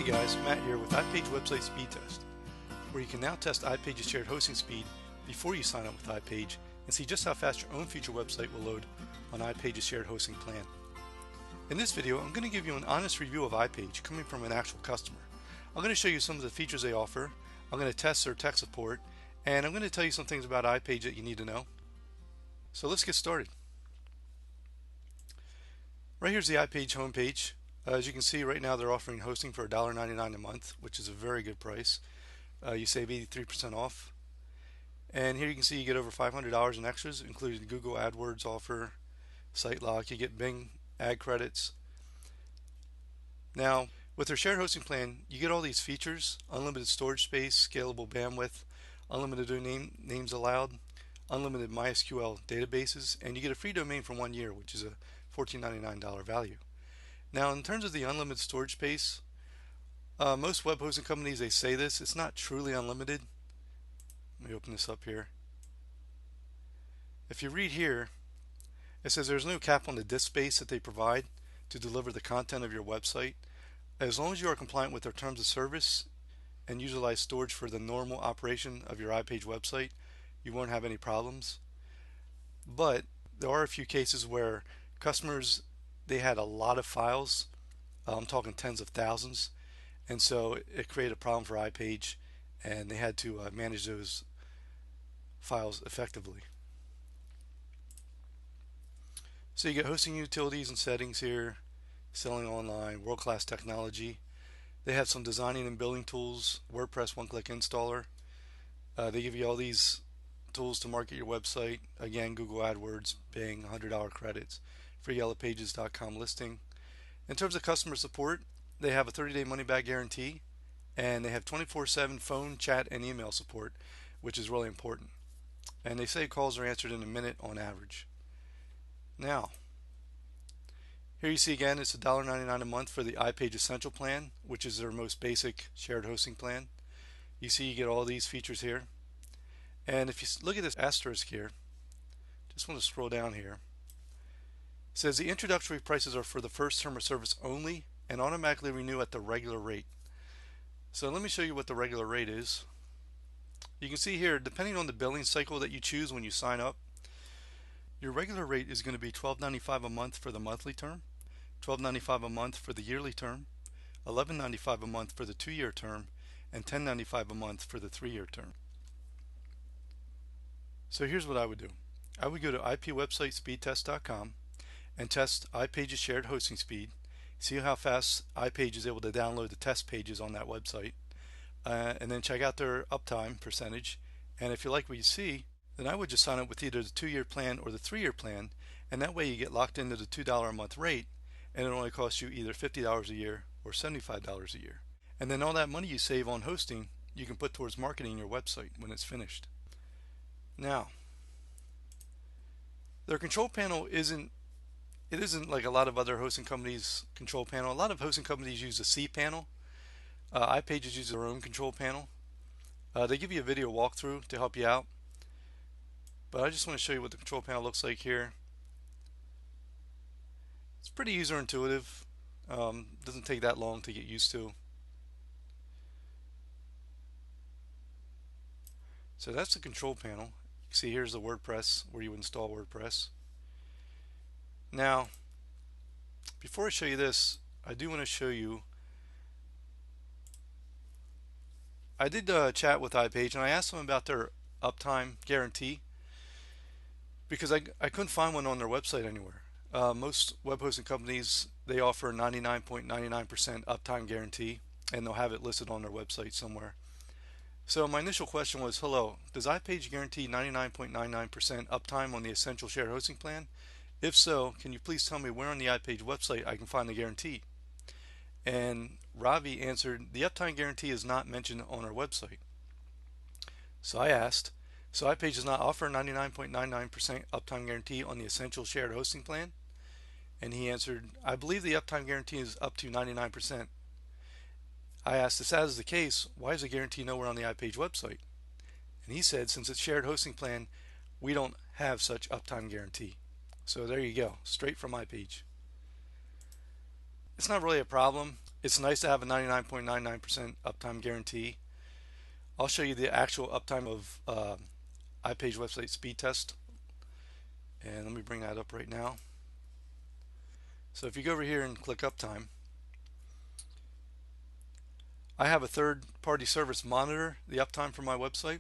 guys, Matt here with iPage website speed test, where you can now test iPage's shared hosting speed before you sign up with iPage and see just how fast your own future website will load on iPage's shared hosting plan. In this video, I'm going to give you an honest review of iPage coming from an actual customer. I'm going to show you some of the features they offer, I'm going to test their tech support, and I'm going to tell you some things about iPage that you need to know. So let's get started. Right here's the iPage homepage. As you can see right now they're offering hosting for $1.99 a month, which is a very good price. You save 83% off. And here you can see you get over $500 in extras, including Google AdWords offer, site lock, you get Bing ad credits. Now with their shared hosting plan you get all these features: unlimited storage space, scalable bandwidth, unlimited names allowed, unlimited MySQL databases, and you get a free domain for 1 year, which is a $14.99 value. Now in terms of the unlimited storage space, most web hosting companies, they say this, it's not truly unlimited. Let me open this up here. If you read here, it says there's no cap on the disk space that they provide to deliver the content of your website. As long as you are compliant with their terms of service and utilize storage for the normal operation of your iPage website, you won't have any problems. But there are a few cases where customers, they had a lot of files, I'm talking tens of thousands, and so it created a problem for iPage and they had to manage those files effectively. So you get hosting utilities and settings here, selling online, world-class technology. They have some designing and building tools, WordPress one-click installer. They give you all these tools to market your website. Again, Google AdWords, Bing, $100 credits, free yellowpages.com listing. In terms of customer support, they have a 30-day money-back guarantee, and they have 24/7 phone, chat, and email support, which is really important. And they say calls are answered in a minute on average. Now, here you see again, it's $1.99 a month for the iPage Essential plan, which is their most basic shared hosting plan. You see you get all these features here. And if you look at this asterisk here, just want to scroll down here. It says the introductory prices are for the first term of service only and automatically renew at the regular rate. So let me show you what the regular rate is. You can see here, depending on the billing cycle that you choose when you sign up, your regular rate is going to be $12.95 a month for the monthly term, $12.95 a month for the yearly term, $11.95 a month for the 2-year term, and $10.95 a month for the 3-year term. So here's what I would do. I would go to ipwebsitespeedtest.com and test iPage's shared hosting speed, see how fast iPage is able to download the test pages on that website, and then check out their uptime percentage. And if you like what you see, then I would just sign up with either the 2-year plan or the 3-year plan, and that way you get locked into the $2 a month rate, and it only costs you either $50 a year or $75 a year. And then all that money you save on hosting, you can put towards marketing your website when it's finished. Now, their control panel isn't like a lot of other hosting companies' control panel. A lot of hosting companies use a C panel. iPage uses their own control panel. They give you a video walkthrough to help you out, but I just want to show you what the control panel looks like here. It's pretty user intuitive. Doesn't take that long to get used to. So that's the control panel. You see here's the WordPress, where you install WordPress. Now, before I show you this, I do want to show you, I did chat with iPage and I asked them about their uptime guarantee, because I couldn't find one on their website anywhere. Most web hosting companies, they offer a 99.99% uptime guarantee, and they'll have it listed on their website somewhere. So my initial question was, hello, does iPage guarantee 99.99% uptime on the Essential Shared Hosting Plan? If so, can you please tell me where on the iPage website I can find the guarantee? And Ravi answered, the uptime guarantee is not mentioned on our website. So I asked, so iPage does not offer a 99.99% uptime guarantee on the Essential Shared Hosting Plan? And he answered, I believe the uptime guarantee is up to 99%. I asked, if that is the case, why is the guarantee nowhere on the iPage website? And he said, since it's shared hosting plan, we don't have such uptime guarantee. So there you go, straight from iPage. It's not really a problem. It's nice to have a 99.99% uptime guarantee. I'll show you the actual uptime of iPage website Speedtest, and let me bring that up right now. So if you go over here and click Uptime, I have a third-party service monitor the uptime for my website.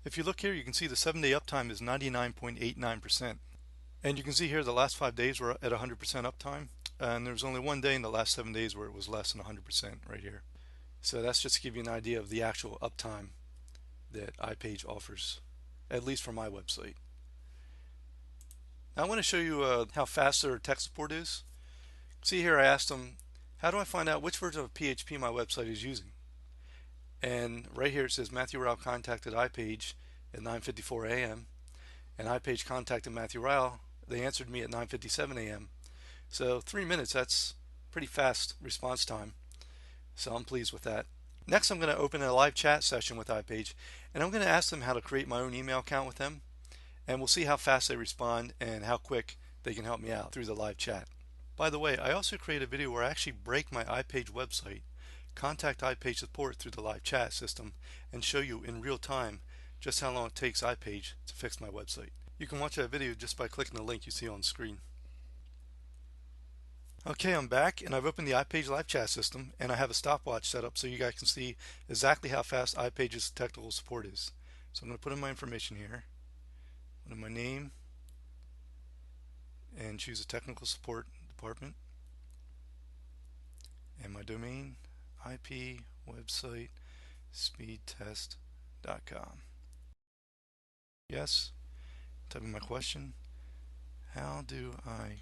If you look here, you can see the 7-day uptime is 99.89%. And you can see here the last 5 days were at 100% uptime, and there was only one day in the last 7 days where it was less than 100% right here. So that's just to give you an idea of the actual uptime that iPage offers, at least for my website. Now I want to show you how fast their tech support is. See here, I asked them, how do I find out which version of PHP my website is using? And right here it says Matthew Rao contacted iPage at 9:54 a.m. and iPage contacted Matthew Rao. They answered me at 9:57 a.m. So 3 minutes, that's pretty fast response time. So I'm pleased with that. Next, I'm going to open a live chat session with iPage, and I'm going to ask them how to create my own email account with them, and we'll see how fast they respond and how quick they can help me out through the live chat. By the way, I also create a video where I actually break my iPage website, contact iPage support through the live chat system, and show you in real time just how long it takes iPage to fix my website. You can watch that video just by clicking the link you see on screen. Okay, I'm back and I've opened the iPage live chat system, and I have a stopwatch set up so you guys can see exactly how fast iPage's technical support is. So I'm going to put in my information here, put in my name, and choose a technical support department, and my domain, IP website speedtest.com. Yes, type in my question, how do I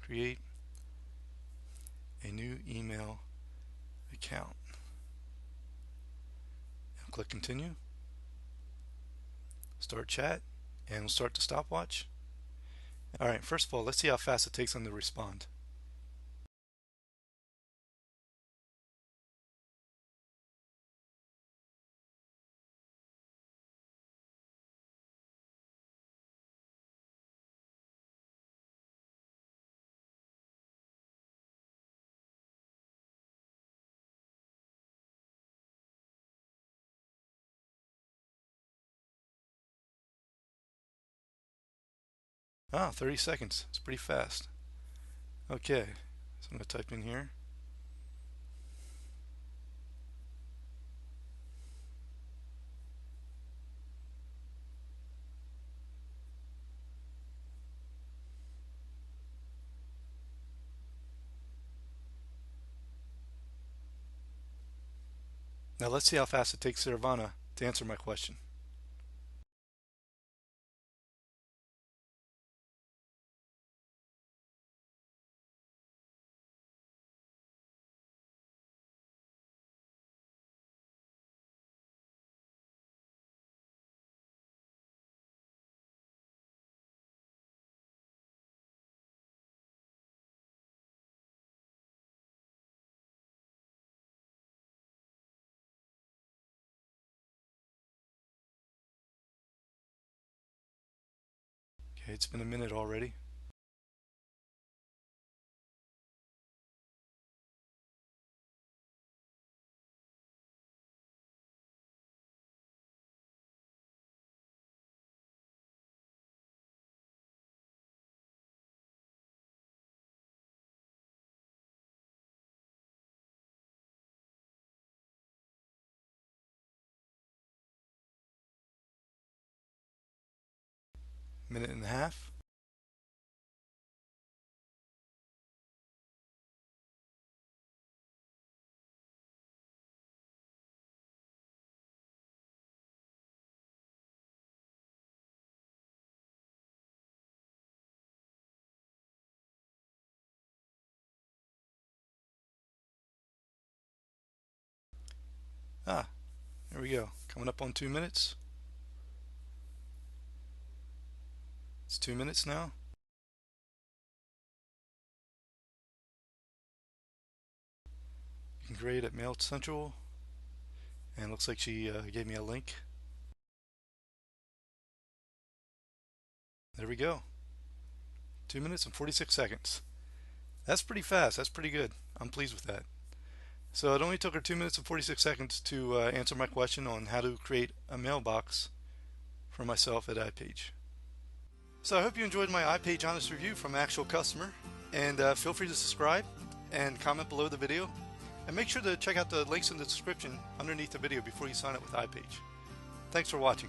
create a new email account? And click continue, start chat, and we'll start the stopwatch. Alright, first of all, let's see how fast it takes them to respond. Ah, 30 seconds. It's pretty fast. Okay, so I'm going to type in here. Now let's see how fast it takes Nirvana to answer my question. Okay, it's been a minute already. Minute and a half. Ah, there we go. Coming up on 2 minutes. It's 2 minutes now. You can create at Mail Central, and it looks like she gave me a link. There we go. 2 minutes and 46 seconds. That's pretty fast. That's pretty good. I'm pleased with that. So it only took her 2 minutes and 46 seconds to answer my question on how to create a mailbox for myself at ipage. So I hope you enjoyed my ipage honest review from an actual customer, and feel free to subscribe and comment below the video, and make sure to check out the links in the description underneath the video before you sign up with ipage. Thanks for watching.